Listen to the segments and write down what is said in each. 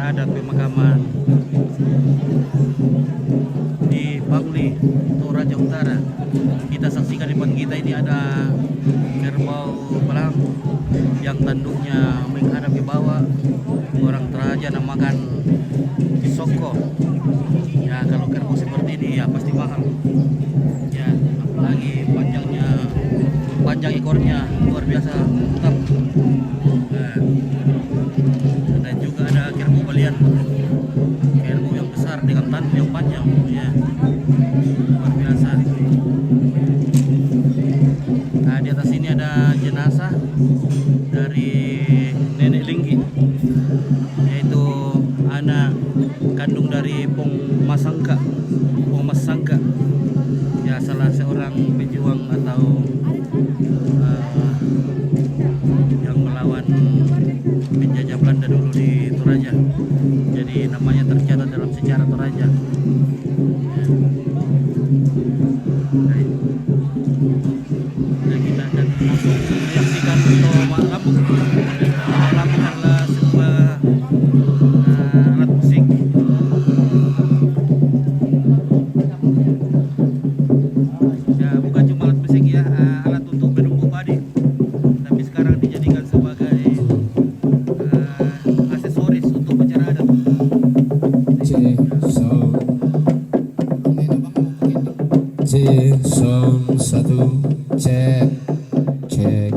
upacara adat pemakaman di Bangli, Toraja Utara. Kita saksikan di depan kita ini ada kerbau belang yang tanduknya menghadap ke bawah. Orang Toraja namakan Soko. Ya, kalau kerbau seperti ini ya pasti mahal. Ya, apalagi panjang ekornya luar biasa mantap. Nah, dan juga ada kerbau balian, kerbau yang besar dengan tanduk yang panjang, ya luar biasa. Nah, di atas ini ada jenazah dari Nenek Linggi, yaitu anak kandung dari Pong Masangka, ya salah seorang pejuang atau yang melawan penjajah Belanda dulu di Toraja. Jadi namanya tercatat dalam sejarah Toraja. Baik. Nah, kita akan langsung menyaksikan untuk Lambung. Lambung adalah sebuah alat musik. Ya, bukan cuma alat musik ya, alat untuk menumbuk padi. Tapi sekarang dijadikan sebagai aksesoris untuk upacara adat. Sound satu cek cek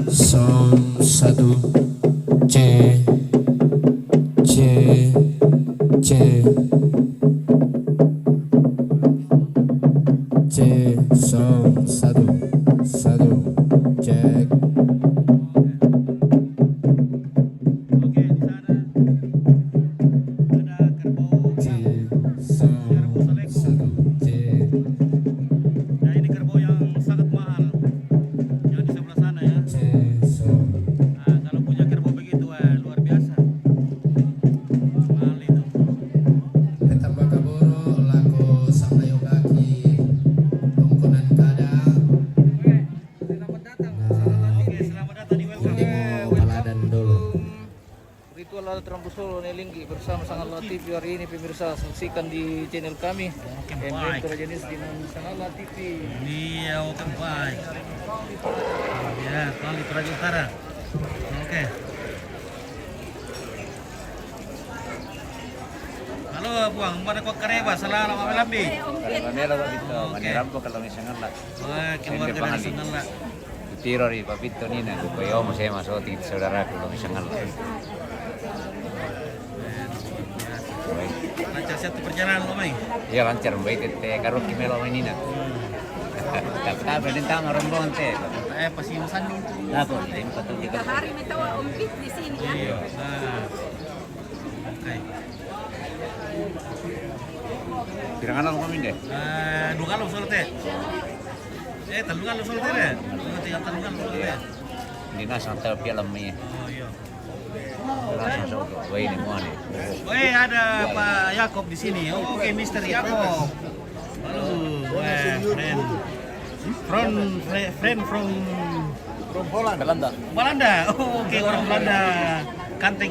sound satu cek cek cek sound satu cek. Oke, di sana ada kerbau ya, ini kerbau yang sangat mahal yang di sebelah sana ya. Nah, kalau punya kerbau begitu luar biasa mahal itu. Petamba kaboro lako sampai kaki tongkonan kada. Selamat datang. Oke, selamat datang di welcome. Paladan dulu. Ritual adat Rambu Solo Nelinggi bersama Sangat TV hari ini pemirsa saksikan di channel kami baik. Toraja News dengan Sangat TV. Iya, oke baik. Ya, Bangli Toraja Utara. Oke. Halo, Buang. Mana kok kareba? Salah lama lambi. Manera papito, Oke. manera po kalau misalnya lah. Wah, keluarga dari Sundala. Tiro ri papito nina, kupayo mo saya masuk di saudara kalau misalnya lah. Lancar satu perjalanan lo, Mai. Iya lancar, baik tete karo kimelo nina. Tapi din tama rombongan te. Pasti sanding tuh. Ako, din patut di ka. Hari ini tahu umpit di sini ya. Iya. Nah. Oke. Pirang anak kami deh. Dua kali soal teh. Telung kali soal teh deh. Tinggal telung kali soal teh. Hindi na sa tayo pialam niya. Oh iya. Langsung sa ulo. Way ni mo ani. Ada Pak Yakob di sini. Oh, oke, Mister Yakob. Halo, friend from Belanda. Belanda. Oh, oke, orang Belanda. Kanteng.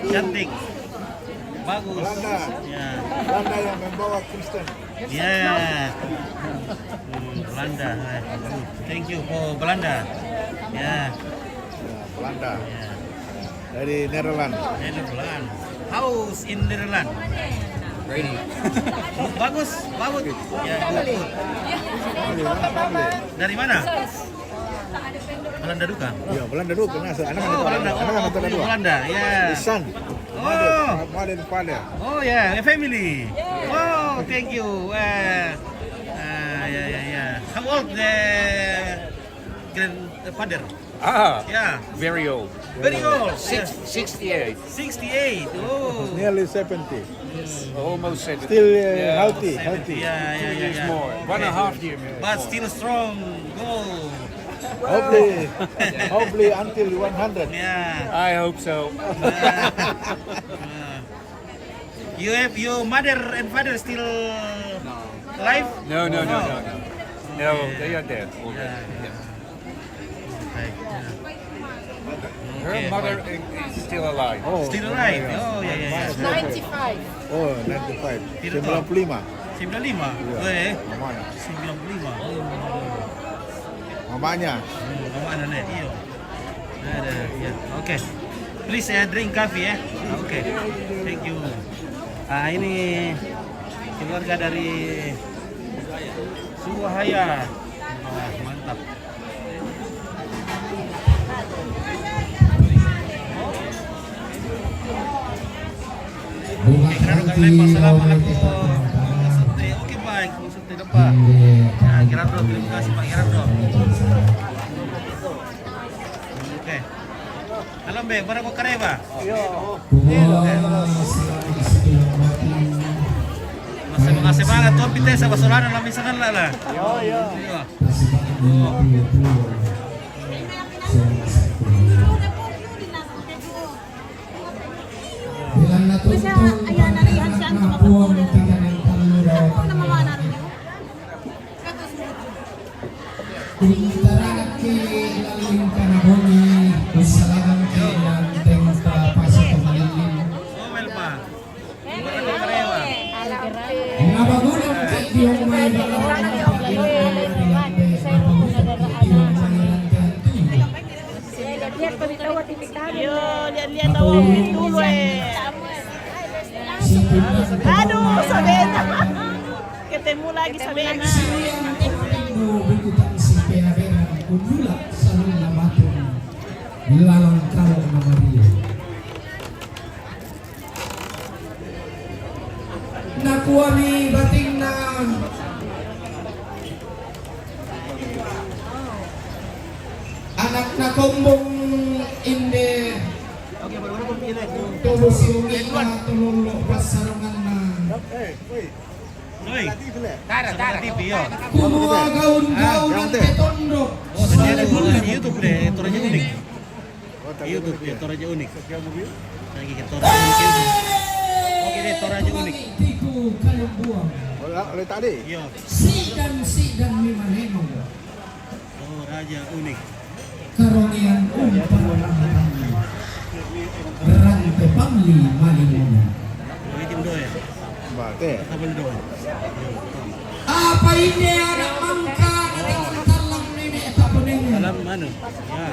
Cantik. Bagus. Belanda. Ya. Belanda yang membawa Kristen. Ya. Belanda. Thank you for Belanda. Ya. Belanda Ya. dari Netherlands. Netherlands. House in Netherlands. Ready. Bagus. Ya, good. Dari mana? Belanda Duka. Ya, Belanda dulu kena anak Belanda. Belanda. Ya. Isan. Oh. Mother father. Oh ya, family. Oh, thank you. Ya. How old the grandfather? Yeah. Very old. Very old. 68. 68. Oh. Nearly 70. Almost 70. Still Yeah. healthy. Yeah. More. Okay. 1.5 years. But still strong. Go. Hopefully until 100. Yeah. I hope so. You have your mother and father still alive? No. No, Okay. they are dead. Yeah. Baik. Ya. Her mother is still alive. Still alive. Oh, ya ya ya. 95. Oh, 95. Tidak 95. 95. Iya. Eh, Mamanya. 95. Mamanya. Mana nih? Iyo. Ada, ya. Oke. Please drink coffee ya. Oke. Thank you. Ah, ini keluarga dari Suwahaya. Wah, mantap. Oke, kira kira lepas assalamualaikum. Oke baik, maksudnya depan. Nah, Gerardo, terima kasih Pak Gerardo. Oke. Alam be, para ko kareba. Masih mengasih banget tuh pite sa basuranan lang misalkan lah. Yo. Bisa ayan narihan siya ang tumapagpuli. Ako na mamana rin yun. Oh, well pa. Para ko kareba. Yo, lihat-lihat tahu dulu Aduh, Sabena. Ketemu lagi Sabena. Nakuami bating na anak na kombong inde Oke, baru ko pilih. tubo siungin na tululo pasarungan na Noy. Tara. TV yo. kumuha gaun-gaun ng tetondok Oh, tadi ada di YouTube deh, itu aja unik. YouTube, itu aja unik. Lagi ke Toraja unik. Oke deh, Toraja unik. tiku kalumbuang Oleh tadi. Yo, sidan mimanemo Toraja unik. karonian umpang rante pangli malimuna Bikin doa ya. Bate. Apa doa? apa ini anak mangka talang nini tapuning Alam ano? Ya.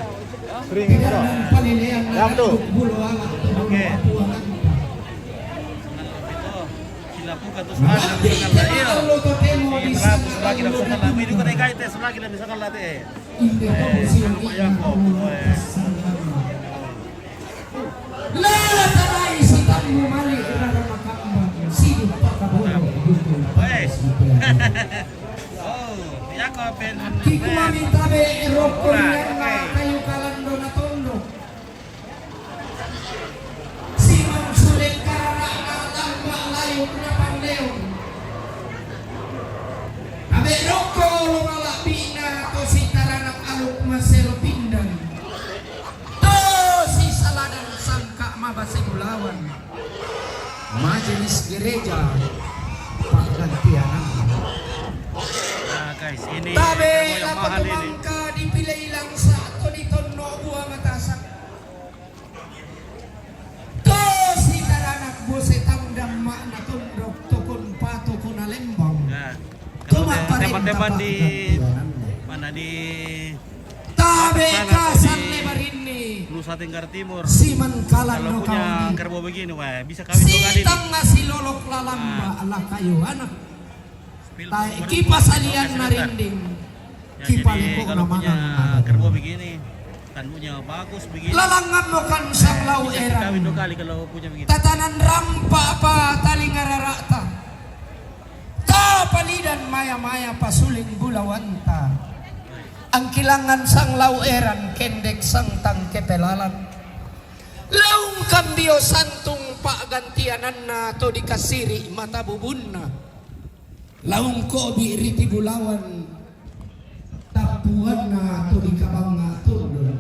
Sering itu. panilean Ya, betul. bulu ala Oke. Itu sila po katus ada misalkan lah iyo. Si Trapos lagi lang sa kala. Hindi ko na ikait eh, lagi lang misalkan lah eh. Lala taray si tamu mali rara makambang sido pakabono Wes. Oh, Yako pen. Kiku mamita be eroko yang na kayu kalando na tondo Simang sulit karara na tamba layo na panleon Abe roko lumalapi na to si taranak aluk masero pindan To si saladan sangka mabasegulawan Majelis gereja paggantian Nah, guys, ini Tabe yang na mahal ini. pagmangka dipilay lang sa ato ni Tono buwa matasak. To si taranak bose tamdam ma na tundok tukun pato kun alembang. Nah, kalau teman-teman di mana di Tabe Sana kasan di- lebarin ni. Nusa Tenggara Timur, Si mankalan kalau no punya kauni. kerbau begini, wah bisa kawin dua Si kali nih. tanga si lolok lalamba ala kayo anak. Spill Tai baru- kipas alian Oke, na sebentar. rinding. Ya, Kipaling jadi ko kalau naman punya ang kerbau begini, tanduknya bagus begini. Lalangan mo kan sang Bisa laueran. kawin dua kali kalau punya begini. Tatanan rampa pa talingararata. Ta palidan maya-maya pasuling bulawanta. Ang kilangan sang laueran kendek sang tangketelalan. Laung kambio santung pagantianan na to dikasiri mata bubunna. Laung ko di riti bulawan. Tapuan na to dikabang na tudon.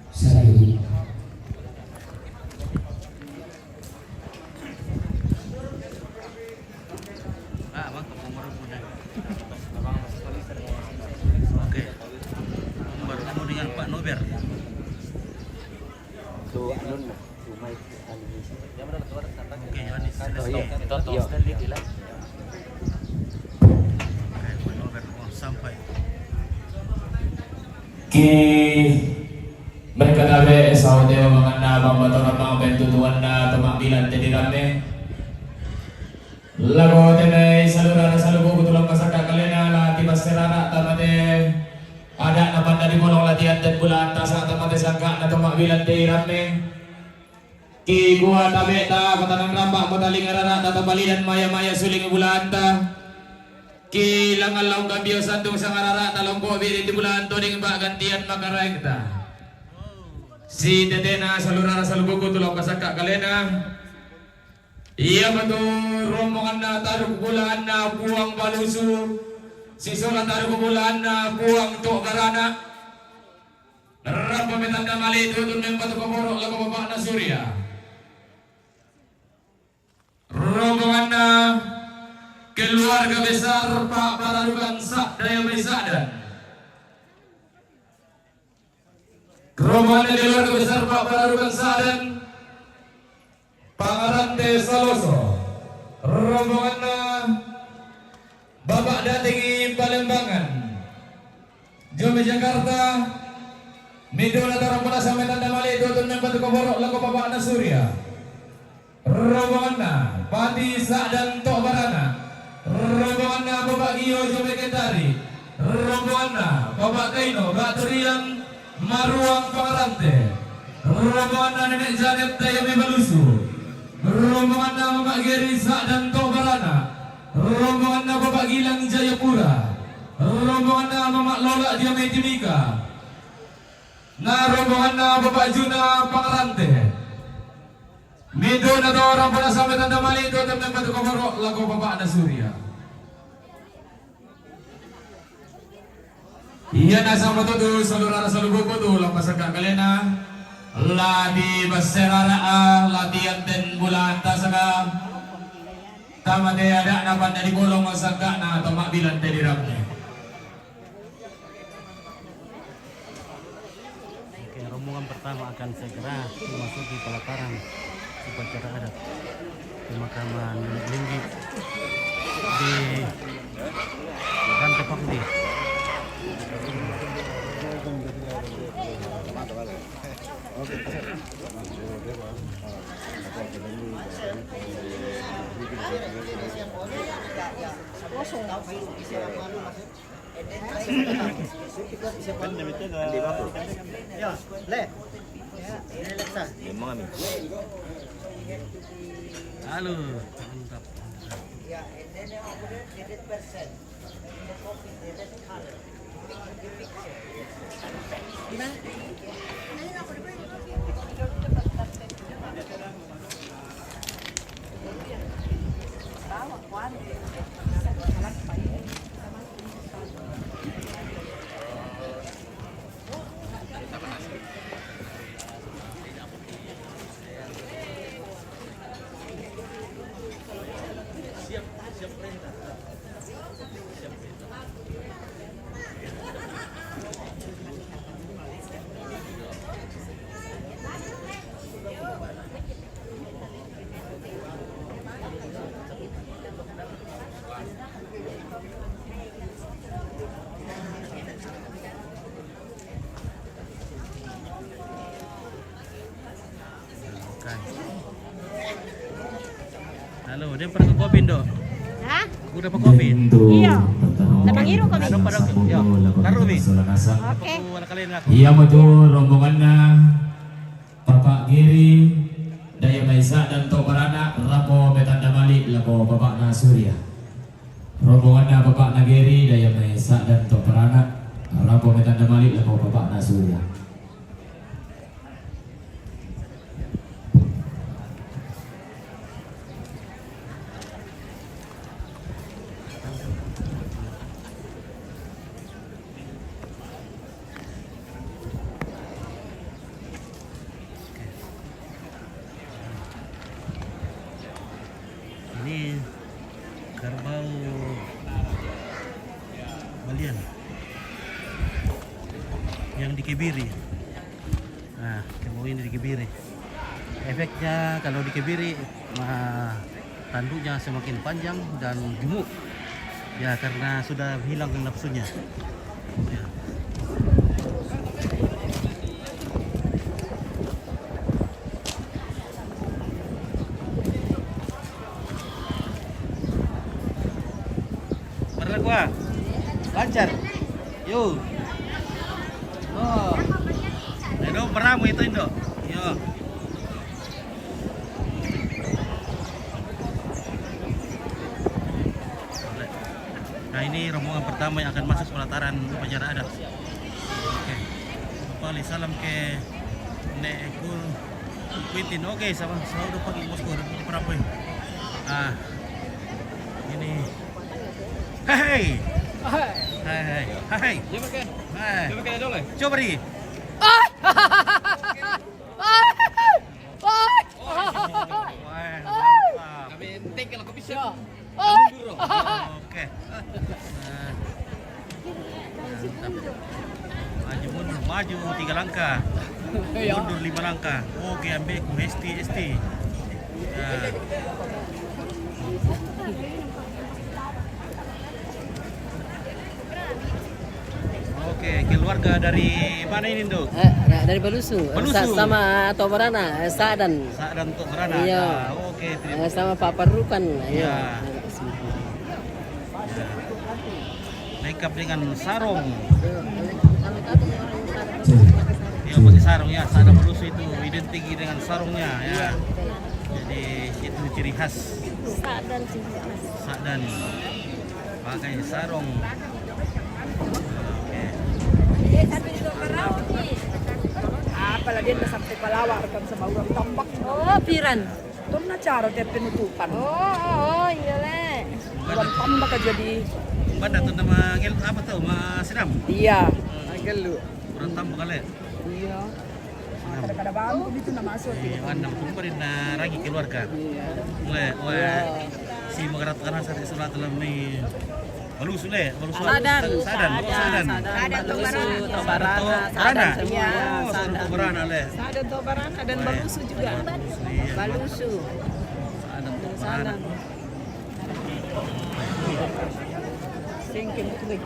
Sarili. Ah, bang, umur muda. Oke. Umur dengan Pak Nober. Oke, Yohanes Celestino. Toto Stanley gila. Oke, Manover sampai. Ki mereka tabe sahaja mengana bangbatora mga pentutuan na tumakbilan jadi rame lago tenay salura na salubo kutulang pasaka kalena lati baserara tamate ada naman na dimulong latihan dan bulan tasa tamate sangka na tumakbilan jadi rame ki gua tabe ta katanang rambak mataling arara tatabalian maya-maya suling bulan ta kilang alaw gambio sandung sang arara talong ko biri di bulan toning ba gantian makareng ta si tetena salura salubugo tulong kasaka kalena iya matu rombongan na taruk bulan na buang balusu si sola taruk bulan na buang to garana narap pamitanda mali tutun membatu komoro lagu bapak na surya rombongan na keluarga besar Pak Pararukan Sak Daya Maisadan. Rombongan keluarga besar Pak Pararukan Sadan, Pangarante Saloso. Rombongan Bapak Datingi Palembangan, Jome Jakarta, Midona Tarambala sampai Tanda Mali Tutun Membatu Koborok Laku Bapak Nasurya. Rombongan Pati Sak dan Tok Barana. Rombongan Bapak Gio Jome Kendari, rombongan Bapak Kaino Baterian Maruang Pangarante, rombongan Nenek Janet Dayame Balusu, rombongan Bapak Geri Sak dan Tobarana, rombongan Bapak Gilang Jayapura, rombongan Mamak Lola Diame Timika, rombongan Bapak Juna Pangarante. Mido na to orang pada sampai Tanda Mali itu teman batu komoro lagu Bapak Ana Surya. Iya nasa matutu salurara salubuko tu lapas agak kalena ladi baserara latihan ten bulan tasaka tamade ada napan dari bolong masaka na tomak bilan tadi ramnya. Oke, rombongan pertama akan segera memasuki pelataran upacara adat pemakaman Linggi di Rantai Pakdi. Halo, mantap. Halo, dia pernah ke Kobin dok? Hah? Udah ke Kobin? Iya. Lamang iro kami. Ano pada ya, Karumi. Oke. Aku wala kalian ako. Iya matu rombongan Bapak Giri Daya Maisa dan Tobarana Rapo Betanda Mali laku Bapak Nasurya. Rombongan Bapak Nagiri Daya Maisa dan Tobarana Rapo Betanda Mali laku Bapak Nasurya. Ini kerbau Balian yang di Kebiri. Nah, kerbau ini di Kebiri. Efeknya kalau di Kebiri tanduknya semakin panjang dan gemuk. Ya karena sudah hilang nafsunya. Ya. Pernah gua lancar. Yo. Oh. Indo pernah mo ito Indo. Yo. Nah ini rombongan pertama yang akan masuk pelataran upacara adat. Oke. Kembali salam ke Nekul Kuitin. Oke, sama udah pagi bosku udah berapa ini? Ah. Ini. Hei. Hei. Hei. Hei. Coba ri. Oke. Maju 3 langkah. Mundur 5 langkah. Oke, ambil ku ST. Ya. Oke, keluarga dari mana ini, Nduk? Dari Balusu. Balusu. Sama Tobarana, Sa'dan. Sa'dan Tobarana. Iya. Nah, oke, terima kasih. Sama Pak Parukan. Ya. Makeup dengan sarung. Ya, pakai sarung ya. Sa'dan Balusu itu identik dengan sarungnya ya. Jadi itu ciri khas. Sa'dan. Pakai sarung. Pala din na sampai Palawa kan sa bawang tambak. Oh, piran. Doon na charo tiap penutupan. Oh, iya le. Bawang tambak aja di. Banda tuh nama apa tuh? Mas Siram. Iya. Agak lu. Kurang tambah kali. Iya. Kada-kada bambu dito na masuk. Andam kumparin na ragi keluarga. Wah, si magarat kana sa sebelah dalam ni. Balusu le, Balusu. Sadan. Ada Tobarana, Tobarana. Iya, Tobarana le. Ada Tobarana dan Balusu juga. Balusu. Sadan Tobarana. Singkin tuloy.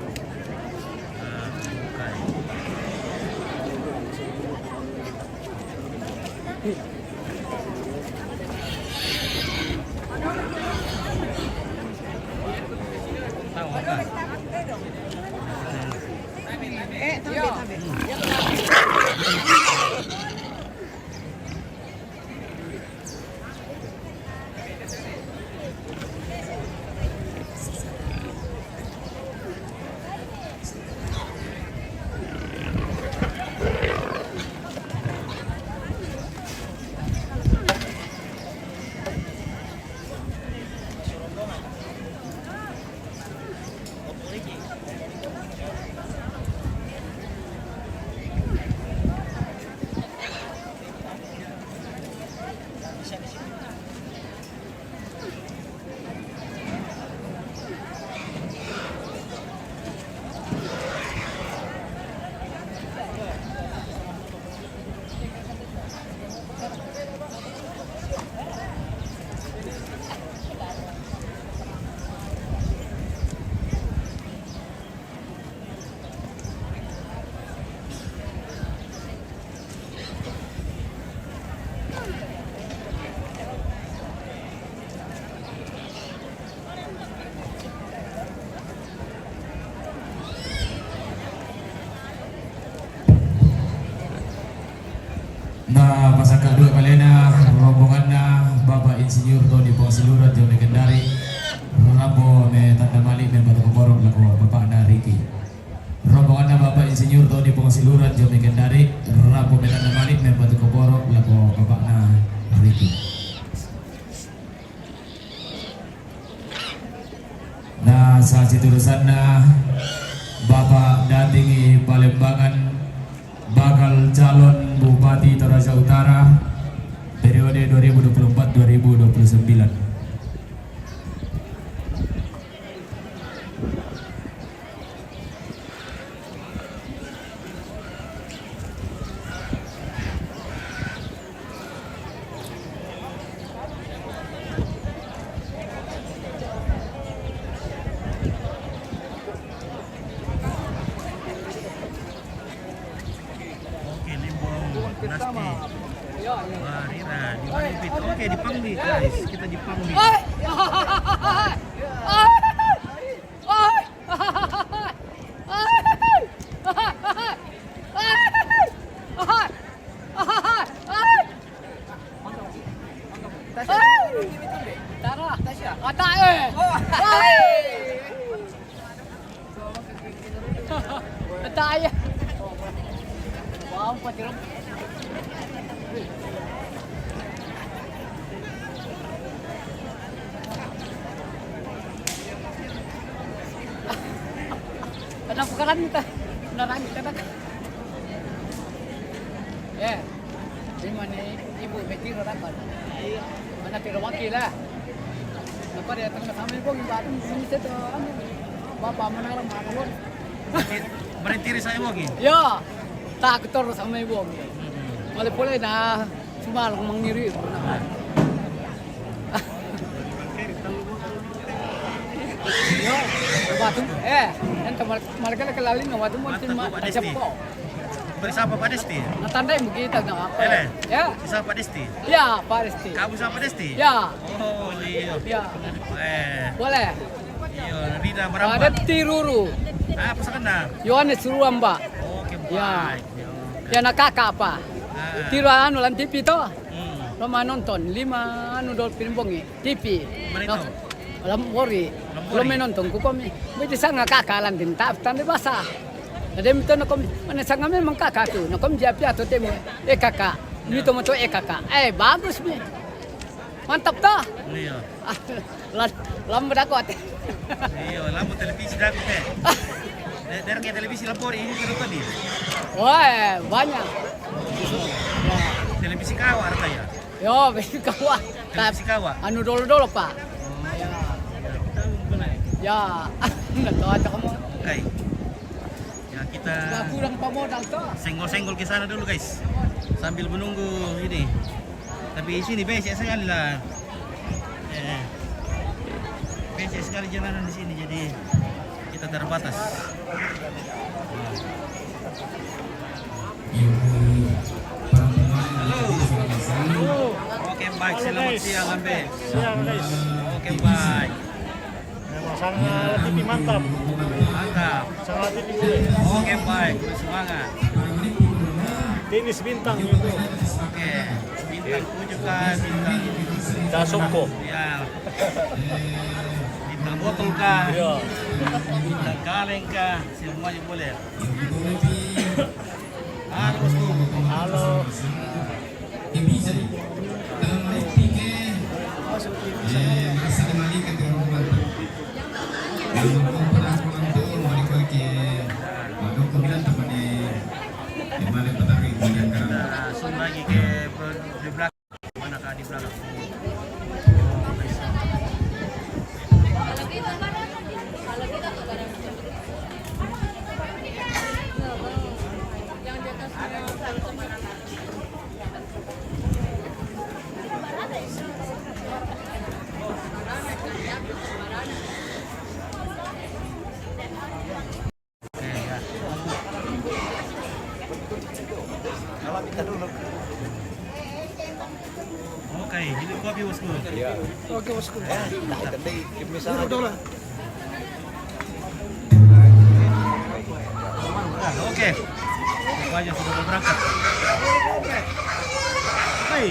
Nah, pasaka dua kalena rombongan na Bapak Insinyur Tony Pongsilurat Jone Kendari Rabo me tanda mali me batu keborok laku Bapak na Riki. Rombongan na Bapak Insinyur Tony Pongsilurat Jone Kendari Rabo me tanda mali me batu keborok laku Bapak na Riki. Nah, saat siturusan na Bapak datingi Palembangan bakal calon Bupati Toraja Utara periode 2024-2029. bersama. Ya, ya. Wah, Rira, di Malipit. Oke, di Pangli, guys. Kita di Pangli. Ada pukaran kita. Beneran kita. Ya. Di mana ibu Betty dapat? Mana tidak wakil lah. Lepas dia tengah sama ibu kita ini tu. Bapak menarang makan. Berhenti saya lagi. Ya. Tak ketor sama ibu. Boleh dah. Cuma lang mangiri. Yo, batu. Ente mereka kelalin waktu mau macam kau. Bersama Pak Desti. Natandai begitu nak apa? Ya. Bisa Pak Desti. Ya, Pak Desti. Kamu sama Pak Desti? Ya. Oh, iya. Ya. Boleh. Boleh. Iya, Rida Ada Merambat. Tiruru. Apa sekenal? Yohanes Suruamba. Oke, Ya. baik. Ya nak kakak apa? Tiru anu lan TV to. Hmm. Lama nonton 5 anu dol pimbongi TV. Mana itu? Lampori. Lampori. Lo nonton ku kami. Bisa nggak kakak lan din tap tanda bahasa. Ada mito na kami. Mana sangat memang kakak tu. Na kami jawab tu temu. Kakak. Mito mo to kakak. Bagus mi. Mantap ta. Iya. Lambat aku ate. Iya, lampu televisi dah aku teh. Dari kayak televisi Lampori ini terus tadi. Wah, banyak. Televisi kawa artinya. Yo, besi kawa. Televisi kawa. Anu dolo-dolo, Pak. Ya. Enggak tahu aja kamu. Oke. Ya kita Enggak kurang pemodal tuh. senggol-senggol ke sana dulu guys. Sambil menunggu ini. Tapi sini becek sekali lah. Becek sekali jalanan di sini jadi kita terbatas. Halo. Oke baik, selamat siang Ambe. Siang guys. Oke baik. Memang sangat TV mantap. Mantap. Sangat TV gue. Oke baik, semangat. Tenis bintang itu. Oke, bintang tujukan, bintang Dasoko. ya, bintang botol kah, Iya. bintang kaleng kah, semuanya boleh. Halo bosku. Halo. Langsung lagi ke di belakang. Manakah di belakang? Oke, ini kopi bosku. Oke, bosku. Oke. Wajah sudah mau berangkat. Hai.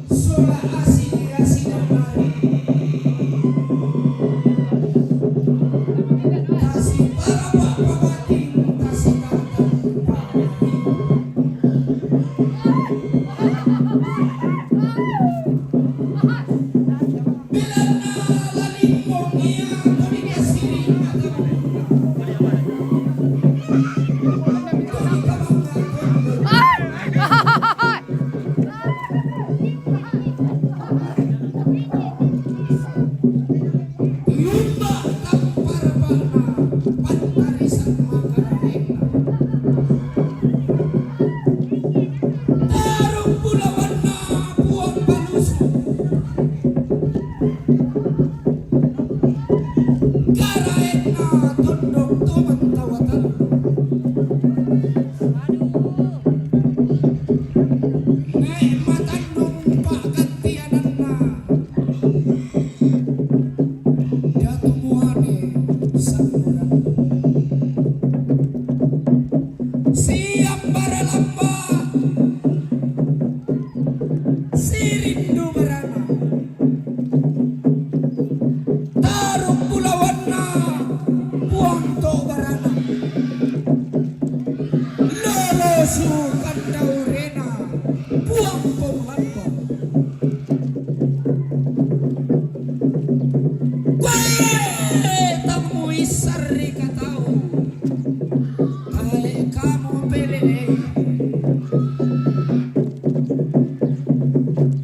Sola así, así,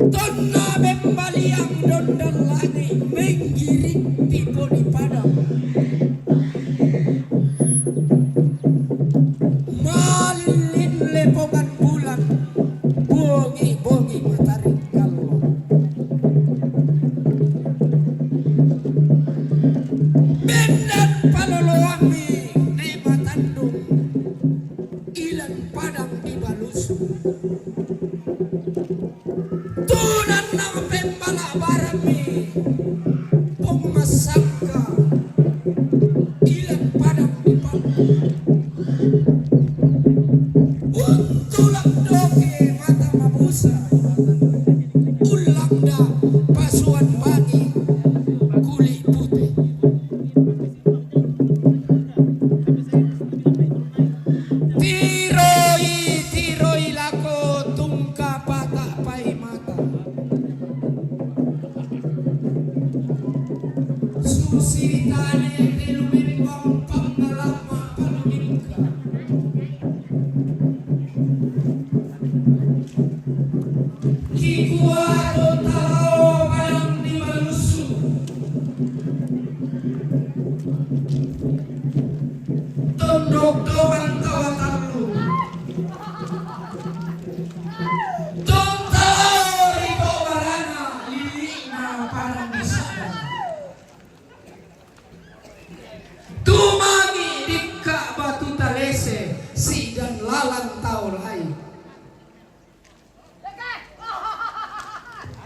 Tonna bembaliang dondal lagi menggiring tipe di padang. Malilin lepongan bulan, bongi-bongi matahari kalau. Bendan paloloami di Matandung, ilan padang di Balusu. Tunan ng pembala barami, pumasangka, ilan padang di Pampu. Untulak doke mata mabusa, ulang da pasuan bagi, kulit putih. Tiroi lako tungka pata pai mata. Susi tane telumin bang pangalama paluningka. Kikuado tao palang di Balusu. Tondok doang tawatalu. Tontao ribo barana lilina parang disana. Tumangi dikka batu talese sidan lalang tao lai.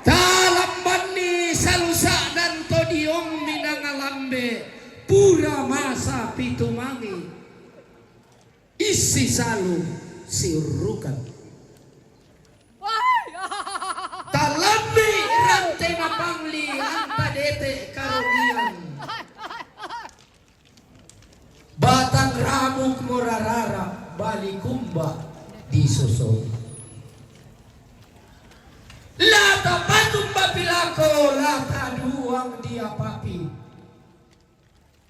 Talamban ni salusa dan todiong minangalambe pura masa pitumangi isi salu siurukan. Talambi rantai mapangli anta dete karugian. Batang ramuk murarara bali kumba di sosok. Lata patung bapilako lata duang dia papi.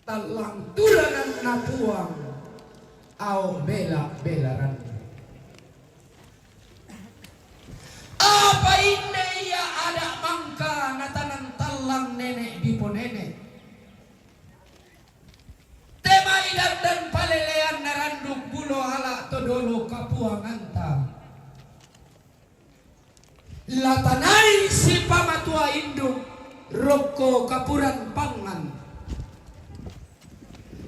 Talang tulanan napuang au bela-belaran. Apa ini ya ada mangka natanan talang nenek bipo nenek. Tema idan dan palelean naranduk bulo ala todolo kapuang anta. Latanai si pamatua induk roko kapuran pangan.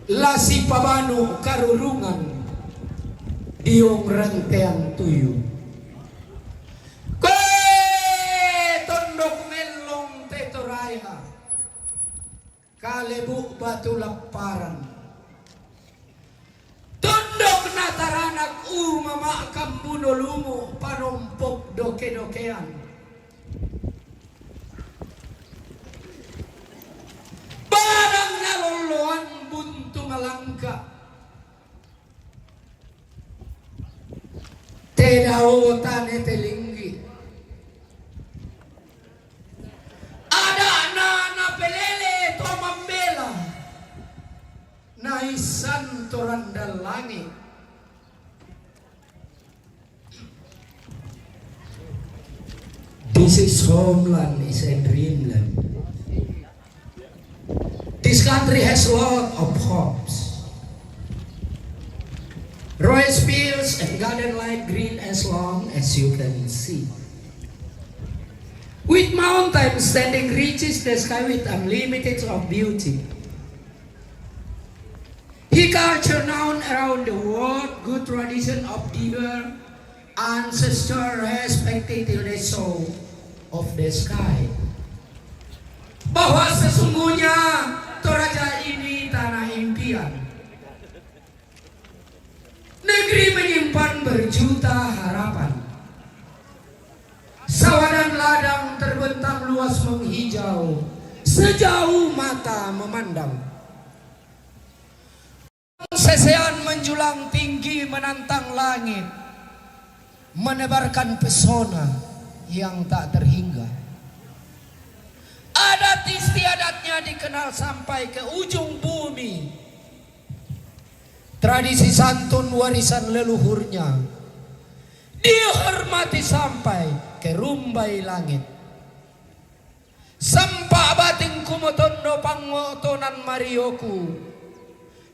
La si pabanu karurungan diong rantean tuyu. Tondok melong tetoraya kalebu batu laparan. Tondok nataranak umama kambunolumu panompok doke-dokean. Barang naloloan buntu malangka. Tedao tane telinggi. Ada nana pelele tomambela. Naisan torandal langit. This is homeland, is a dreamland. This country has a lot of hopes. Rice fields and garden like green as long as you can see. With mountains standing reaches the sky with unlimited of beauty. He culture known around the world, good tradition of deer, ancestor respected till the soul of the sky. Bahwa sesungguhnya Toraja ini tanah impian. Negeri menyimpan berjuta harapan. Sawah dan ladang terbentang luas menghijau, sejauh mata memandang. Sesean menjulang tinggi menantang langit, menebarkan pesona yang tak terhingga. Adat istiadatnya dikenal sampai ke ujung bumi. Tradisi santun warisan leluhurnya dihormati sampai ke rumbai langit. Sampa bating kumotondo pangotonan marioku,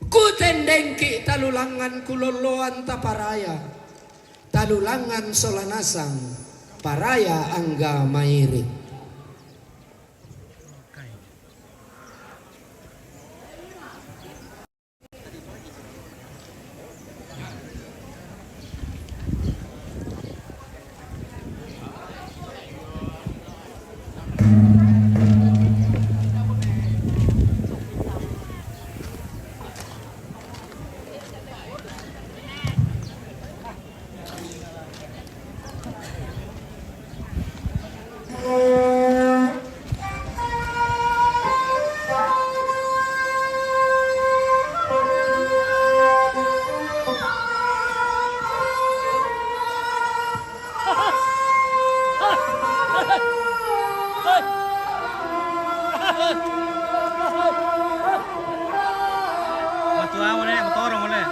ku tendengki talulangan kuloloan taparaya, talulangan solanasang paraya angga mairi. Matua mo na, motor mo na.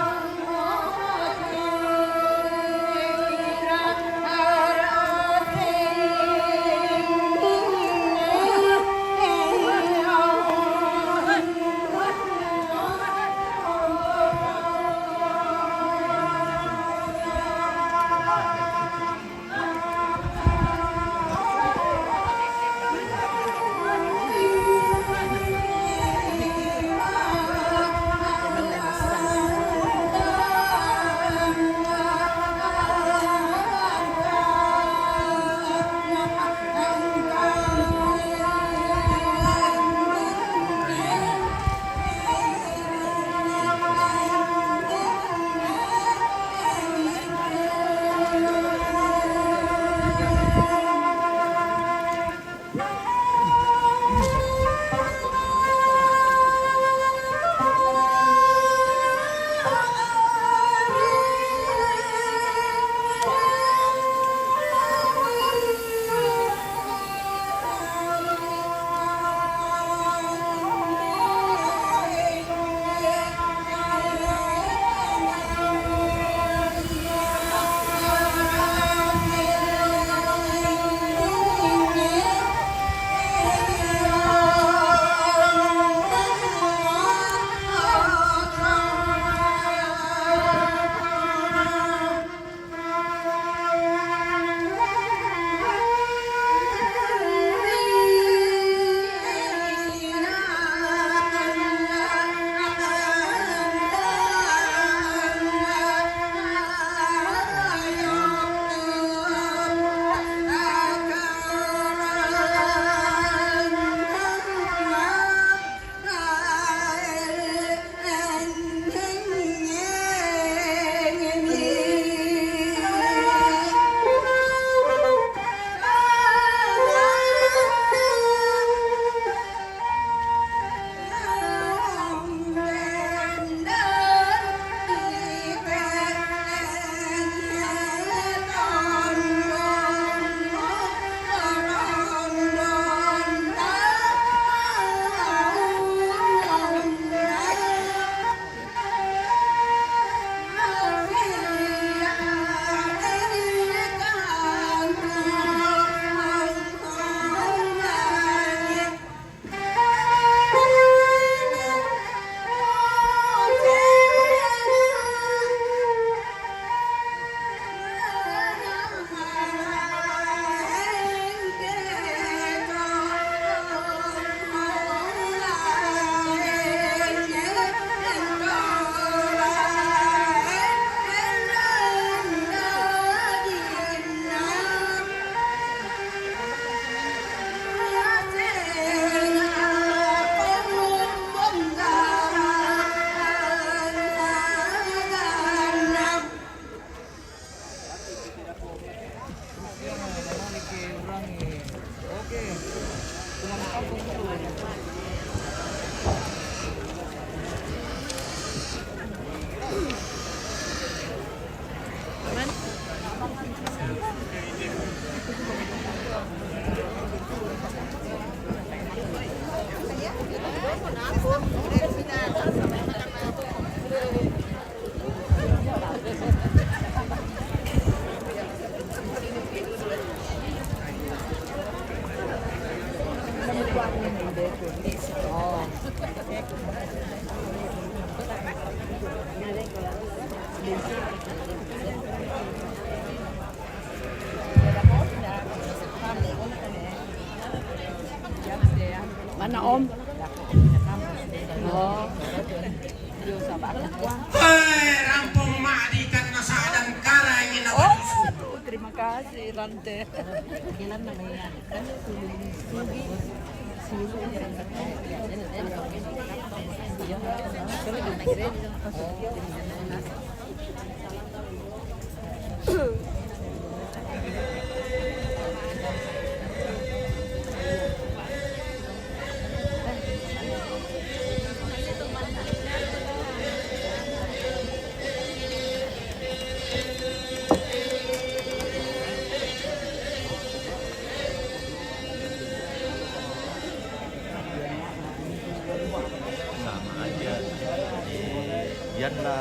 Oh. Mana Om? Oh. Hei, rampung mak diikat nasa dan kara ingin apa? Terima kasih Rante. Sama aja. Yan na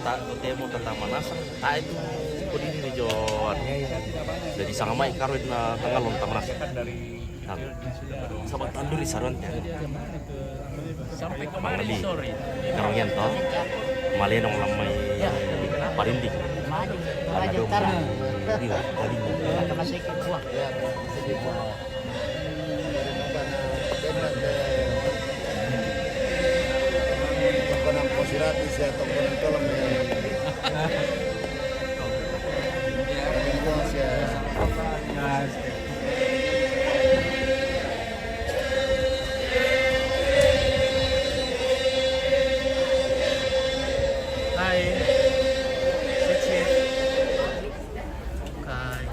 tak ketemu tentang manasan tak itu kudini di Jawa. Jadi sangat baik karo na tanggal lontar manasan. Sahabat tandur di sarantnya. Sampai Mang kemarin Nabi. sore. Karo yan to. Mali nang lamay parindik. Ada umum. Iya, tadi. Hai. Sit. Hai.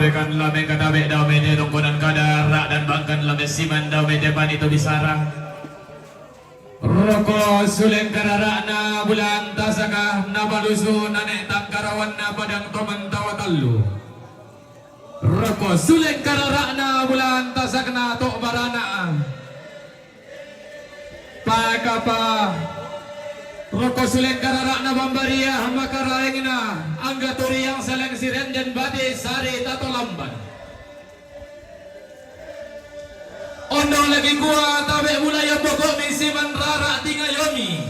bekan lame katabe daw mede tungkunan kadara dan bangkan lame siman daw mede panito bisara. Roko suleng karara na bulan tasaka na baluso na netang karawan na padang toman tawatalu. Roko suleng karara na bulan tasak na to barana. Pakapa Roko suleng karara na bambaria makaraeng na angga turiyang saleng siren dan bade sari tato lamban. Ondo lagi gua tabe mulai pokok misi manrara tingayomi.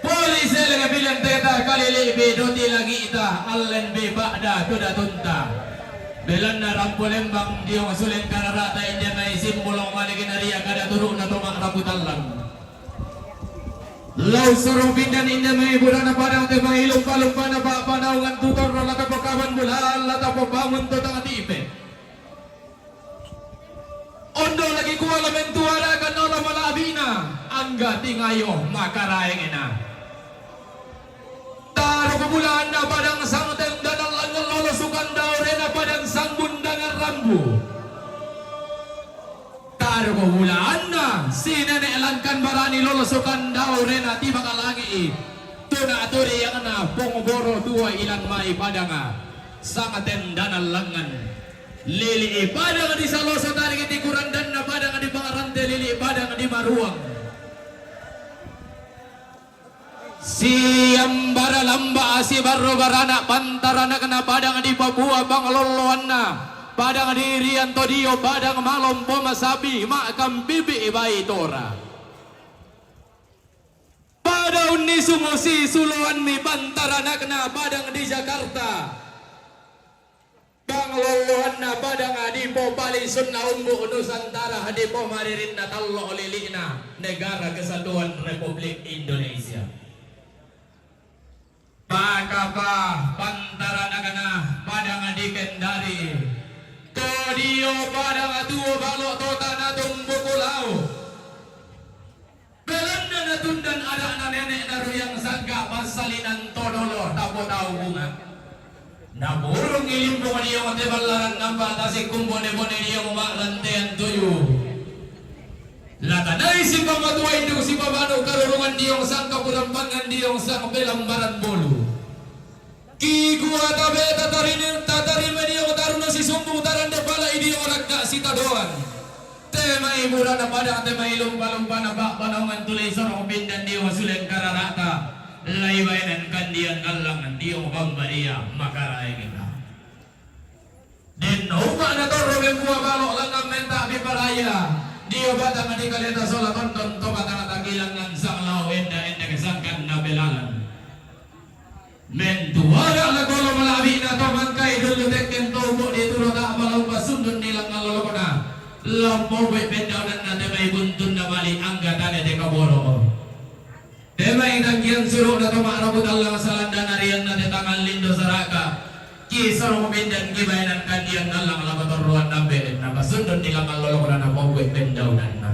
Polisi lagi bilang teta kali lebih doti lagi ita allen be ba'da tuda tunta. Belan na rampo lembang diong suleng karara ta india mai simbolong maligin aria kada turun na tomak rambutan lang. Lau suruh pindan indah mai burana padang te mai lumpa-lumpa na ba panaungan tutor na lata pakawan bulan lata pabangun to tanga tipe. Ondo lagi kuwa lamen tuara kan ola malabina angga tingayo makaraeng ina. Taro kebulan na padang sang tendanang langal lolosukan daure na padang sang bundangan rambu. Taro kebulan na sinenelankan barani lolosukan daure na tiba kalangi. Tuna aturi yang na pongoboro dua ilan mai padanga sang tendanang langan. Lili padang di saloso tarik di kurandan na padang di pangarante lili padang di maruang. Siambara lamba si barro barana pantarana kena padang di Papua Bangloloan na padang di Rianto Dio padang malom poma sabi makam bibi ibai tora. Padang ni sumusi suluan mi pantarana kena padang di Jakarta. Bangloloan na padang adipo palisun na umbu Nusantara adipo maririn na tallo lilina negara kesatuan Republik Indonesia. Pakapa pantara nagana padang di Kendari. Todio padang atuo balok tota na tumbu pulau. Belanda na tundan ada na nenek na ruyang sangga pasalinan todolo tapo tau bunga. Naburung ilimbo niyo mati balaran namba tasik kumbone-bone niyo maklantean tuyo. Latanay si pamatuay do si pabano karurungan diyong sang kapurampangan diyong sang belambaran bolu. Kikuha tabe tatarima niyo taruno si sumbu taranda pala idiyong ragda si tadoan. Temay mura na padang temay lumpa-lumpa na bakpanangan tulay sorong pindan diyo suleng kararata. Laybainan kandian alangan diyo bambaria makaraeng ina. Dino na toro bembuah balok langang menta biparaya. Diyo batang di kaleta sola tonton to batang tagilangan sang lao enda kesangkan na belalan. Mentuara la kolo malabi na to mangkay dulu teken tobo di turo tak malau pasundun nilang ngalolokona. Lampo we pendanan na temay buntun na bali angga tane de kaboro. Temay nagyan suro na tumarabot Allah salanda nariyan na tangan lindo saraka. Kisar mapindan gibayanan kandiyan na lang labatorruan na belit na basundon nilang ngalolokona na pawwe pendaunan na.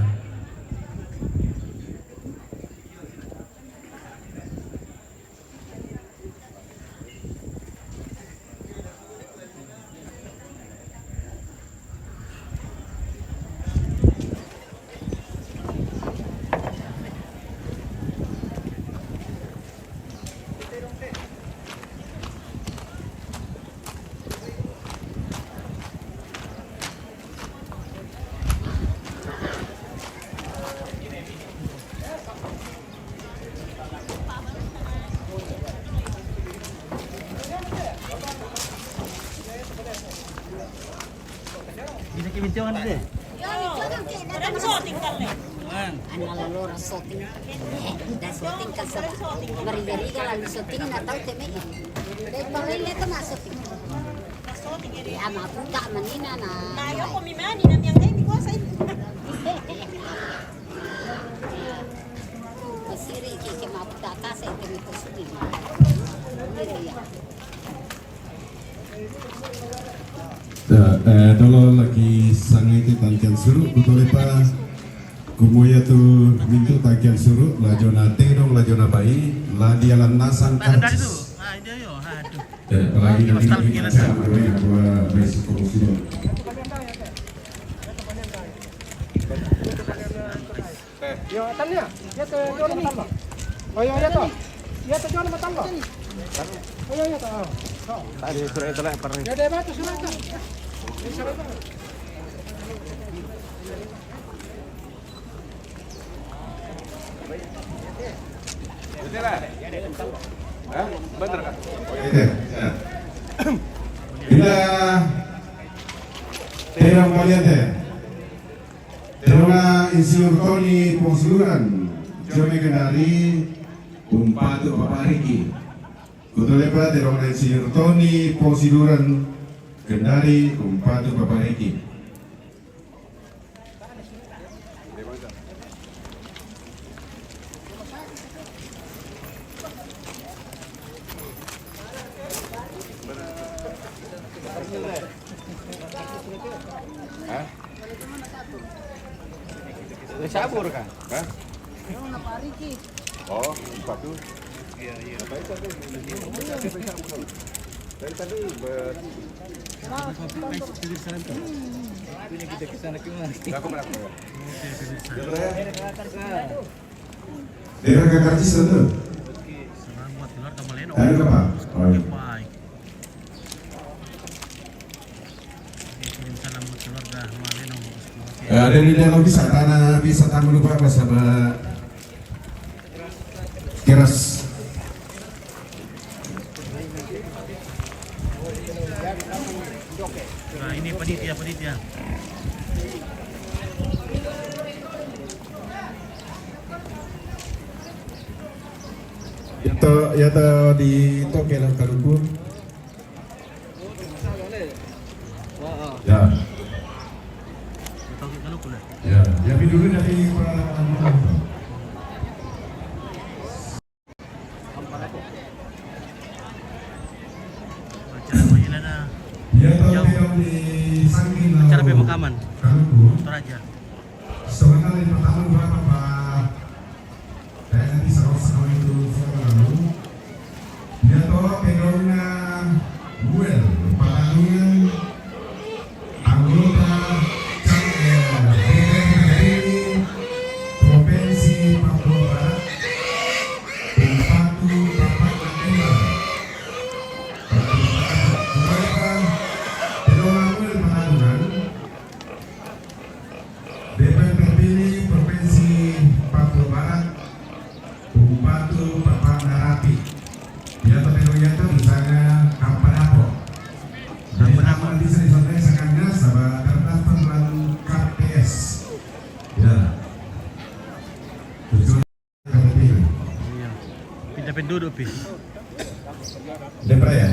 Binti-bintiwan deh. Ada shooting kali. Ano lalora shooting. Da shooting ka sa Maria lang shooting na tao teme. Dahil pamilya ka na shooting. Shooting ini. Ya maputa manina na. Tayo ko mimani na miyang hindi ko sa Masiri ke maputa ka sa teme ko shooting. Dolo lagi sangai itu tangkian surut betul pa kumuya tu mintu tangkian surut lajona terong lajona bayi la dia lan nasang Dari tu. Ah, dia yo. Aduh. apalagi nanti acara mereka buat resiko sudah. Yo, tanya. Ya tuh, jual matamba. Oh, ya tuh. Ya tuh jual matamba. Oh, ya tuh. Tadi surat itu lah pernah. Ya deh, batu surat itu. Ini surat itu. Betul lah. Hah? Bener kan? Bila terang kalian deh, terang insinyur Tony Pongsiluran, Jome Kendari, Umpatu Bapak Riki. Kutulepa terang insinyur Tony Pongsiluran, Kendari, Umpatu Bapak Riki. Sabur kan? Hah? Oh, sepatu. Dari tadi kita kesana kemana? Aku berapa? Daerah Kakartis itu. Ada apa? Ada di dalam bisa tanah lupa bersama keras. Nah, ini panitia. Itu ya di Tokyo dalam Kalungkung. Ya. Ya, ya dulu dari acara pemakaman Toraja. Sebenarnya yang pertama berapa Pak? Saya nanti sama itu lalu. Dia tahu pegawainya Buel, Patangan, anggota Provinsi Papua Barat, Bupati Bapak Mandela. DPR terpilih Provinsi Papua Barat, Bupati Bapak Narapi. Dia terpilih misalnya Kampanapo. Dan nama nanti saya disampaikan sekalian sahabat terdaftar melalui KPS. Ya. Tujuan terpilih. Pindah penduduk pi. DPR ya.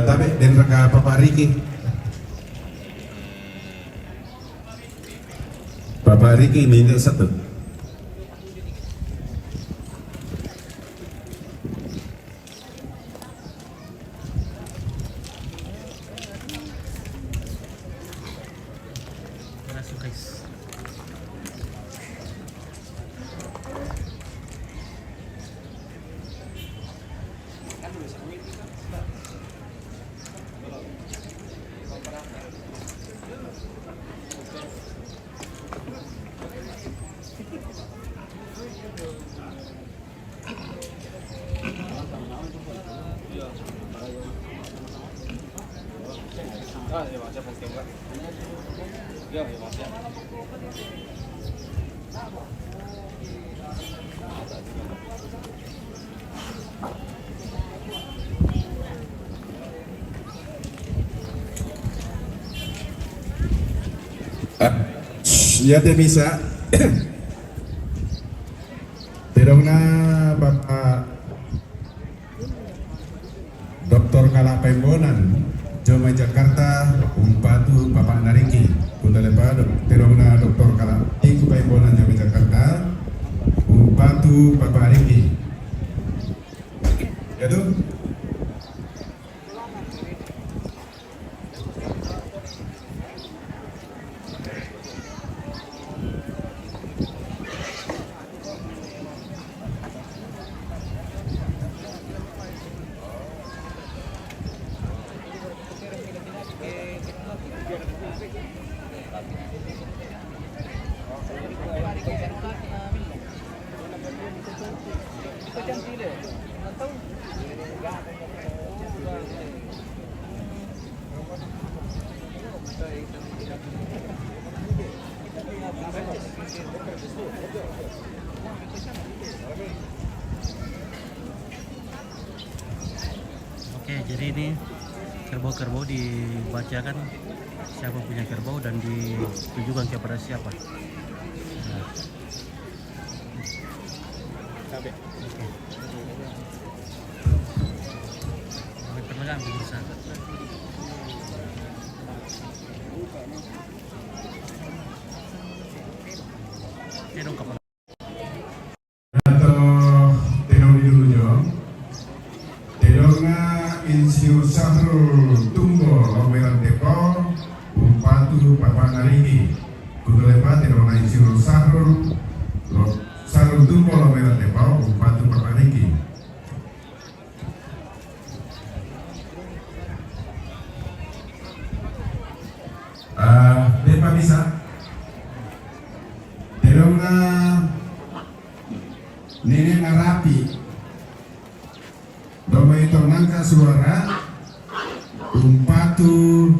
Tapi dan reka Bapak Riki. Bapak Riki minta satu. Ya teh bisa. Terongna Bapak Dr. Kala Pembonan, Joma Jakarta, Umpatu Bapak Nariki, Kundalepa Terongna Dr. Kala Kupaibonan Jawa Jakarta, Bupatu Papariki. Itu Oke, jadi ini kerbau-kerbau dibacakan siapa punya kerbau dan ditujukan kepada siapa. Nah. Oke. Perlegaan bisa. Dong kapan? Insinyur Sahrul Tumbo Lomeran Depok, Bupatu Papanariki. Kutulepa Tenona Insinyur Sahrul Tumbo Lomeran Depok, Bupatu Papanariki. Depa bisa Tenona Nenek Narapi Domai Tonangka Suara Bupatu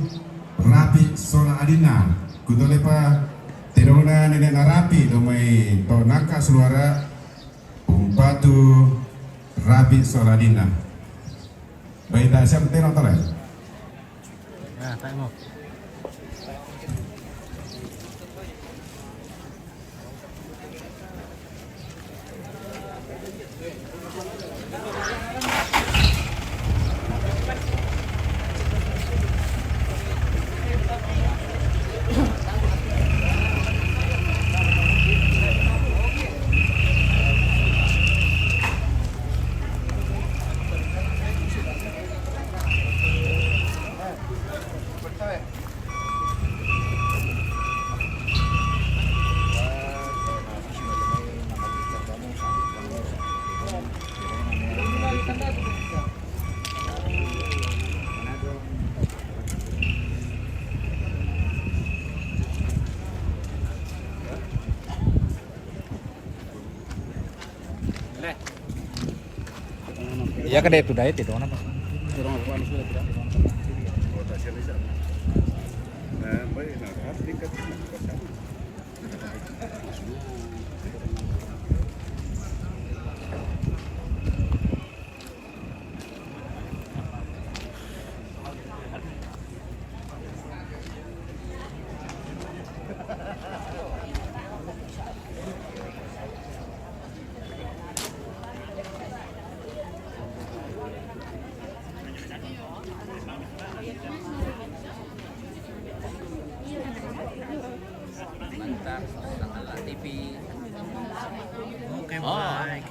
Rapi Sona Adina Kutolepa Terona Nenek Narapi Domai Tonangka Suara Bupatu Rapi Sona Adina. Baik, tak siap terong tolong. Nah, tak mau. Ya kedai itu dah itu apa? TV. Oke, baik.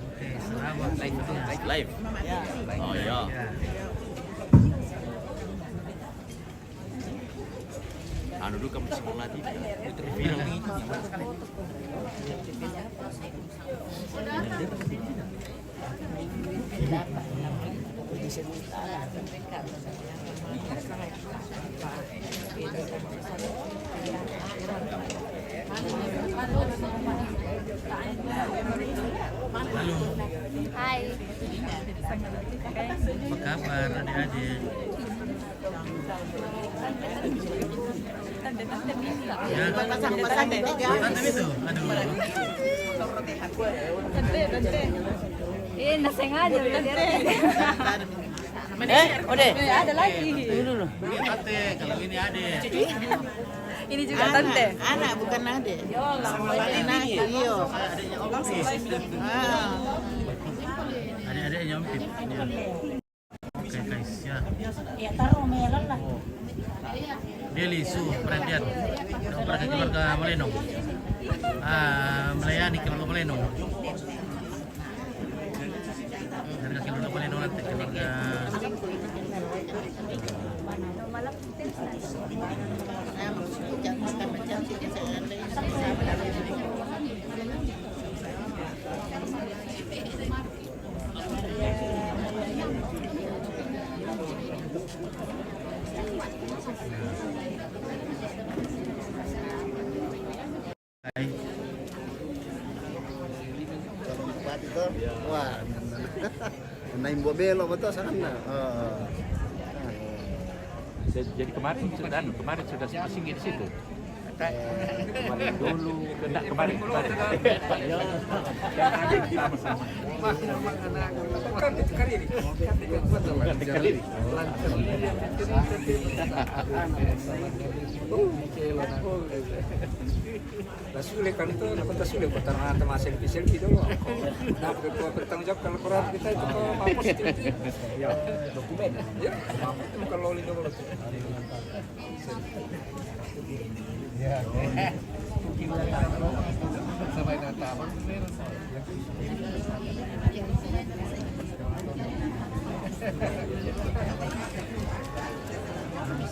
Oke, selamat Live. Oh iya. Anu dulu kamu sekolah TV. Film ini. Halo. Hai. Apa kabar adik-adik? Ya, tante itu. Aduh. Nasengaja Ode. ada lagi. Dulu. Ini tante, kalau ini adik. Ini juga tante. Anak bukan adik. Anak iyo. Adiknya Om Pip. Adik-adiknya Om Pip. Oke guys, ya. Ya taruh melan lah. Deli, Su, perhatian. Nomor ke keluarga Malenong. Melayani keluarga Malenong. Dari keluarga Malenong nanti keluarga. Wah, naik buat belok betul sana. Jadi kemarin sudah singgih di situ. Kemarin dulu, kemarin. Sulit kan itu, dapat sulit buat teman selfie dulu. Nah, ketua bertanggung jawab kalau koran kita itu apa positif. Ya, dokumen. Ya, kalau lino kalau. Ya. Sampai data apa?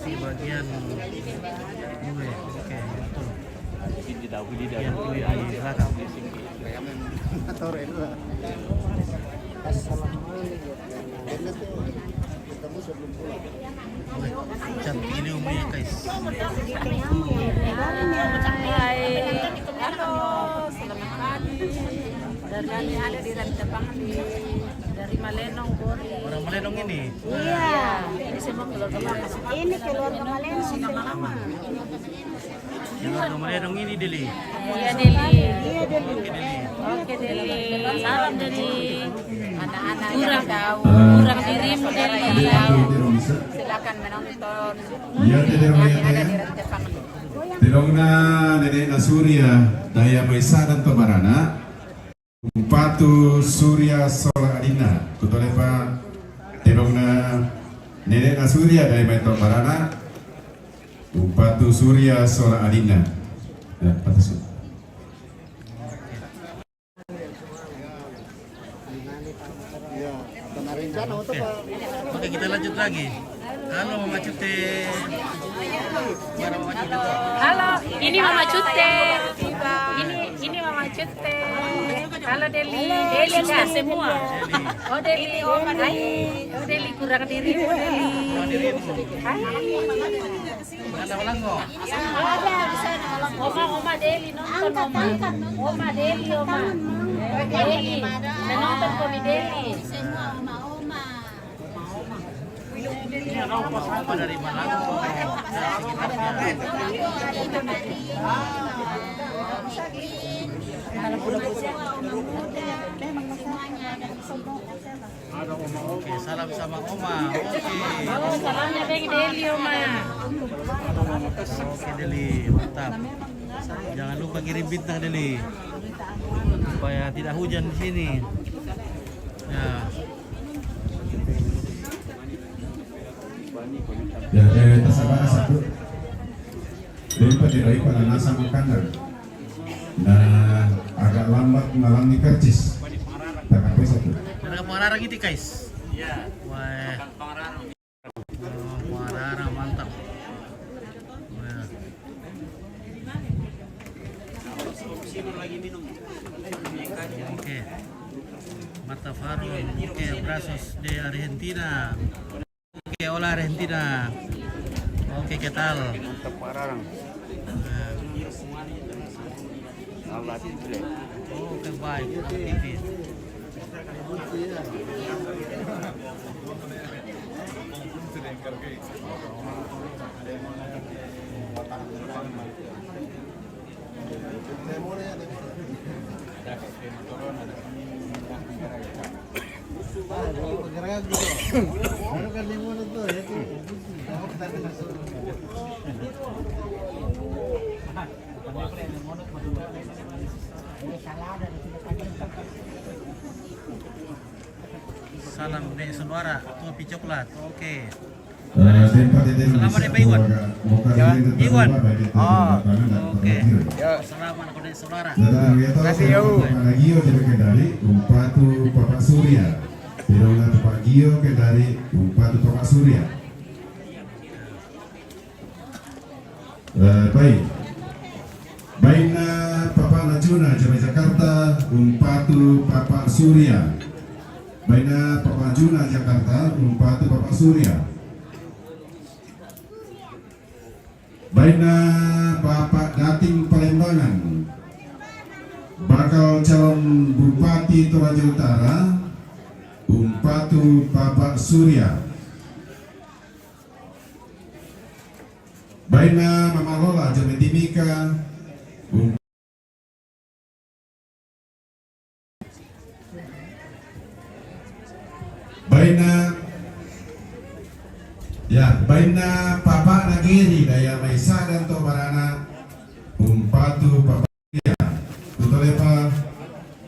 Di bagian gue, oke, betul. Di dalam Bagian gue di belakang. Cantik ini umumnya guys. Halo, selamat pagi. Dari ada di Rantepang dari Malenong Bori. Orang Malenong ini. Iya, ini semua keluarga Malenong. Ini keluarga Malenong. Keluarga Malenong ini Deli. Iya Deli. Iya Deli. Oke Deli. Oke Deli. Salam Deli. Anak-anak yang tahu, kurang dirimu Deli yang tahu. Silakan menonton. Ya, tidak Yang boleh ada ya. di Rantepang. Tilongna Nenek Surya Daya Maisa dan Tomarana Upatu Surya Sola Adina Kutolepa Tilongna Nenek Surya Daya Maisa Tomarana Upatu Surya Sola Adina. Ya, patut. Oke, kita lanjut lagi. Halo Mama Cute. Halo, ini Mama Cute. Ini Mama Cute. Halo Deli. Deli enggak semua. Oh Deli, Oma Deli. Oh Deli kurang dirimu Deli. Hai. Ada ulang kok. Ada di sana. Oma Deli nonton Oma. Oma Deli Oma. Deli. Nonton kok di Deli. Semua Oma. Apa dari Malang? Oke, salam sama Oma. Oke. Oh, salamnya dari Deli Oma. Oke Deli, mantap. Jangan lupa kirim bintang Deli, supaya tidak hujan di sini. Ya. Ya, tasabara satu. Dari padirai pananasa makanan. Nah, agak lambat malam percis. Tak satu. Ada pengarang itu guys. Iya. Wah. Pengarang mantap. Wah. Oke. Mata Farun. Oke, Brazos de Argentina. Oke, hola Argentina. Oke, ¿qué tal? Mantap parang. Allah tible. Oke, baik. Aktifin. Salam Dek Suara, Topi Coklat. Oke. Selamat ya Pak Iwan. Iwan. Oh, oke. Selamat kepada saudara. Terima kasih ya. Pagio dari Umpatu Bapak Surya. Pirona Pagio dari Umpatu Bapak Surya. Baik. Baina Papa Najuna Jawa Jakarta Umpatu Bapak Surya. Baina Papa Najuna Jakarta Umpatu Bapak Surya. Baina Bapak Dating Palembangan, bakal calon Bupati Toraja Utara, Umpatu Bapak Surya. Baina Mama Lola Jome Timika, Baina Papa Nagiri Daya Maisa dan Tobarana Umpatu Papa Surya. Tutolepa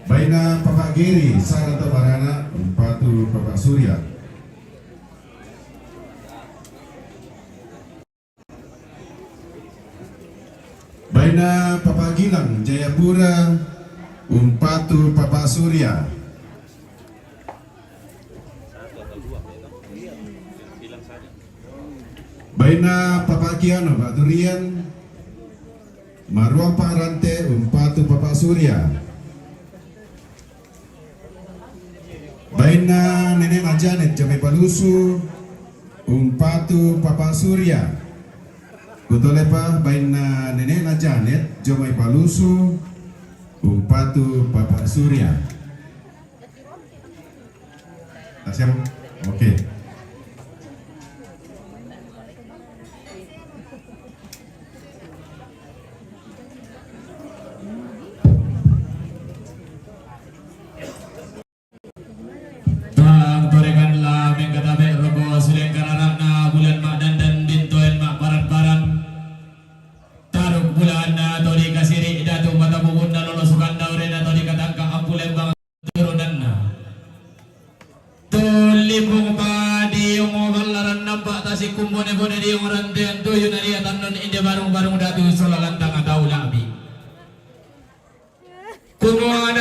Baina Papa Giri Saran Tobarana Umpatu Papa Surya. Baina Papa Gilang Jayapura Umpatu Papa Surya. Baina Papa Kiano Pak Durian Maruang Parante Umpatu Papa Surya. Baina Nenek Majanet Jame Palusu Umpatu Papa Surya. Kutolepa Baina Nenek Majanet Jame Palusu Umpatu Papa Surya. Siap? Oke.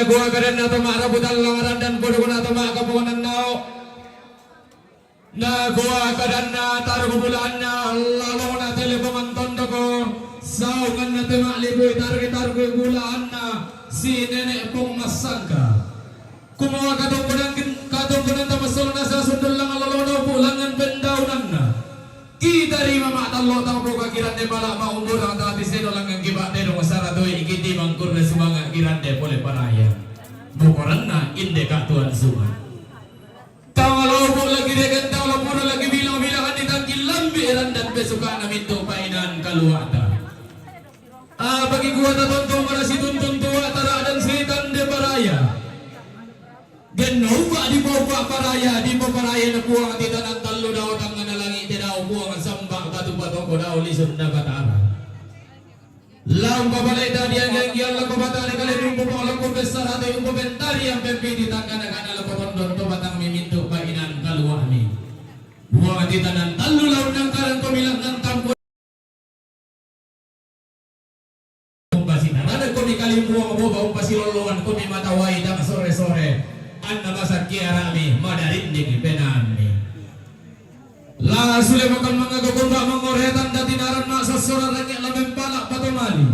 Gua kadan atau mak rabutan langaran dan bodoh atau mak kapungan nau. Na gua kadan na taruh bulan na lalu na telepongan tondoko. Saungan na temak libu taruh bulan na si nenek pong masangka. Kumawa katong tamasol na sa sundul lang lalu na bulangan bendaunan na. Kita rima mak talo tang pro kakiran de bala ma umur ang tati seno lang ang giba de no sarado ikiti mangkur na sumanga kiran de pole paraya. Bukoran na inde katuan suma. Tawalo po lagi de kan tawalo po lagi bilang-bilangan di tangkil lambiran dan besuka na minto painan kaluata. Bagi gua ta tonto para si tuntun tua tara dan setan de paraya. Genova di bawah paraya na puang ti tanang talo daw tang nalangi ti daw puang samba batu-batu ko daw lisod na batara. Lam babalay da diyan yang lang babata ni kalibing pumalang ko besar ato yung komentary ang pempidi tangkana-kana lang patondon to batang miminto painan kaluani. Buang ti tanang talo law ng karang tumilang ng tampo. Naradag ko ni kalimbuang mo baong pasiluluan ko ni mataway dang sore-sore. Anda masa kiarami madarindig penani. La sule makan mga gagumba mangoretan dati naran mak sa sorarang lamen palak patumali.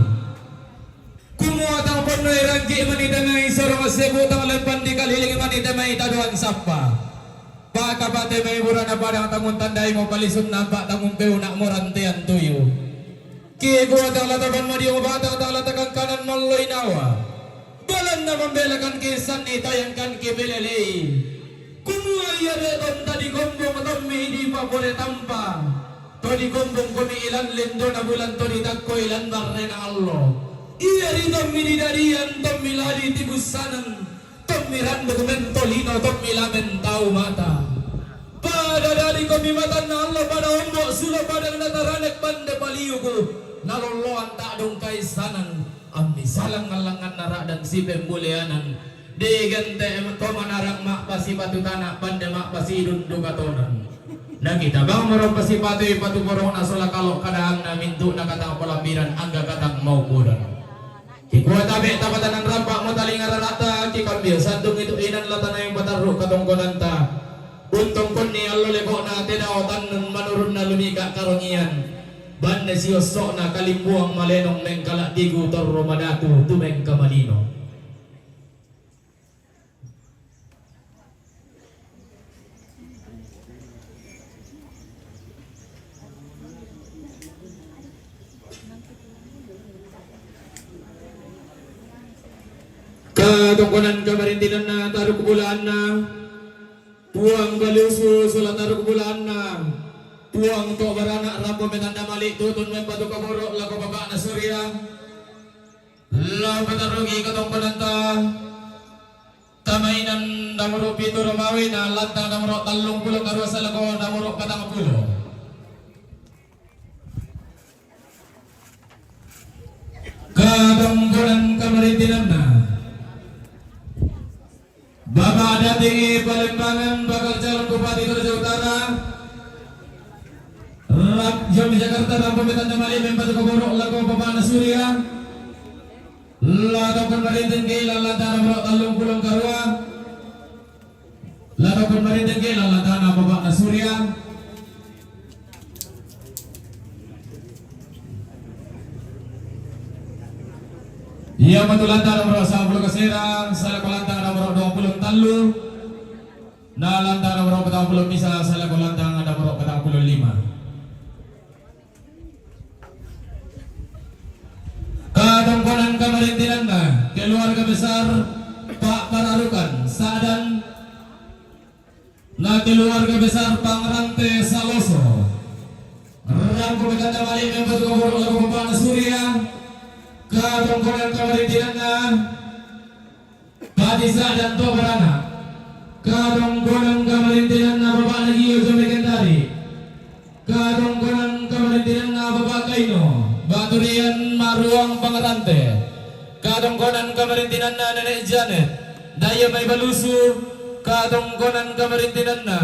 Kumuha tang panoy rangki manita may sorong sebu tang lempan di kaliling manita may taduan sapa. Baka bate may mura na padang tangun tandai mo palisun nampak tangung peu nak morantian tuyo. Kiye gua tang lataban madiyo batang tang latakan kanan malloy nawa. Balan na membelakan kisan ni tayangkan kibelelei. Kumuha iya reton tadi gombong tommi di papore tampa. Todi gombong kumi ilan lindo na bulan todi takko ilan barre na Allah. Iya di tommi di darian tommi ladi tibusanan. Tommi ran dokumento lino tommi lamen tau mata. Pada dari kami mata na Allah pada ombok sula pada nataranek bande paliuku. Naloloan tak dong kaisanan. Ambi salang ngalangan narak dan si pembulianan digante to manarang mak pasi batu tanah pande mak pasi dundu katonan Na kita bang marong pasipati patu borong na sola kalok kadang na mintu na katang palambiran angga katang mau kurang. Kikuha tabi tapatan ng rampak mo taling ararata kikambil sandung itu inan lata na yung batarro katong konanta. Untong kon ni allo leko na tinawatan ng manurun na lumika karongian. Ban na siyosok na kalimbuang malenong neng kalatigo torro madatu tumeng kamalino. Katungkunan kamarintinan na taruh kebulaan na puang galusu sulat taruh kebulaan na puang to baranak rampo metanda malik tutun membatu kaborok laku babak na surya la patarugi katungkunan ta tamainan namurok pitu romawi na lantang namurok talung puluh karuasa laku namurok patang puluh. Katungkunan kamarintinan na Bapak Datingi Palembangan bakal calon Bupati Toraja Utara Jom Jakarta Rampo Metan Jamali Membatu Keborok Laku Bapak Nasurya Laku Pemerintah Gila Lantana Merok Talung Pulung Karua Laku Pemerintah Gila Lantana Bapak Nasurya Ia matulantang nomor 10 Keserang, salah kolantang nomor 20 Talu, na lantang nomor 40 Misa, salah kolantang nomor 45. Katungkunan kamarintinan na keluarga besar Pak Pararukan Sadan, na keluarga besar Pangrante Saloso, Rampo Bekanda Malik Membatu Keborok Laku Bapak Surya. Katungkunan kamarintinan na Padisa dan Tobarana. Katungkunan kamarintinan na Bapak Nagiyo Jomekendari. Katungkunan kamarintinan na Bapak Kaino Baturian Maruang Pangarante. Katungkunan kamarintinan na Nenek Janet Daya May Balusu. Katungkunan kamarintinan na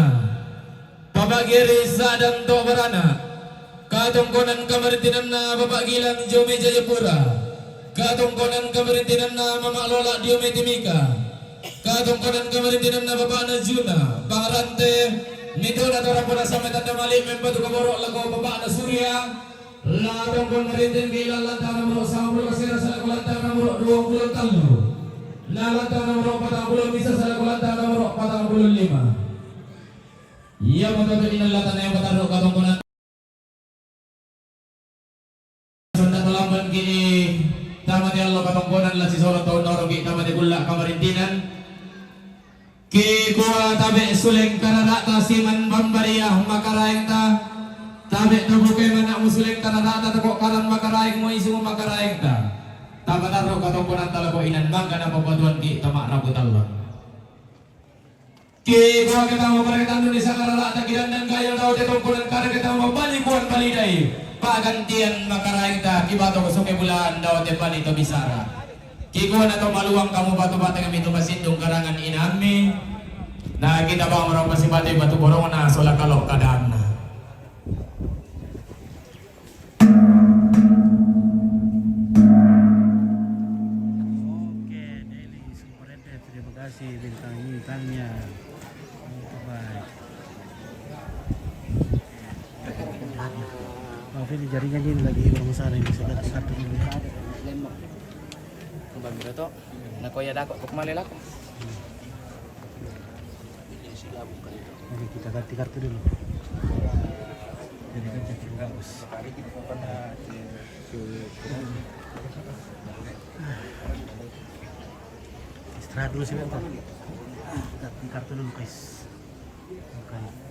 Bapak Giri Sadang Tobarana. Katungkunan kamarintinan na Bapak Gilang Jome Jayapura. Katungkunan kamarintinan na Mama Lola Diome Timika. Katungkunan kamarintinan na Bapak Najuna Pangarante nito na torang puna sa metanda mali Membatu Keborok Laku Bapak Nasurya. Latong kamarintin gila lantang nomor 10 Kesera salah lantang nomor 20 Talu. Lantang nomor 40 Bisa salah lantang nomor 45. Ia betul ini lantang yang bertaruh katungkunan Sunda Telamban kini tamati Allah katungkunan la si solo tahun norogi tamati gula kamarintinan ki kuwa tabe suleng kanarata siman bambariyah makaraeng ta tabe tubuke mana musuleng kanarata tekok karan makaraeng mo isu makaraeng ta tabataro katungkunan talako inan mangga na pabatuan ki tamak rabu talon ki kuwa kita mau mereka Indonesia kanarata kidan dan gaya tau tetungkunan karena kita mau balik buat balidai pagantian makaraeng ta kibato ko suke bulan daw te panito bisara kikuha na to maluwang kamu batu bata kami to masindong karangan inami na kita ba marong pasipati batu borong na sola kalok kadaan na Oke, Deli Suprete, terima kasih bintang-bintangnya. Baik. Maaf ini jaringan ini lagi bermasalah ini sudah satu dulu. Kembali to. Nakoya dako kok malela ko. Jadi kita ganti kartu dulu. Jadi kan jadi bagus. Istirahat dulu sebentar. Ganti kartu dulu guys. Oke.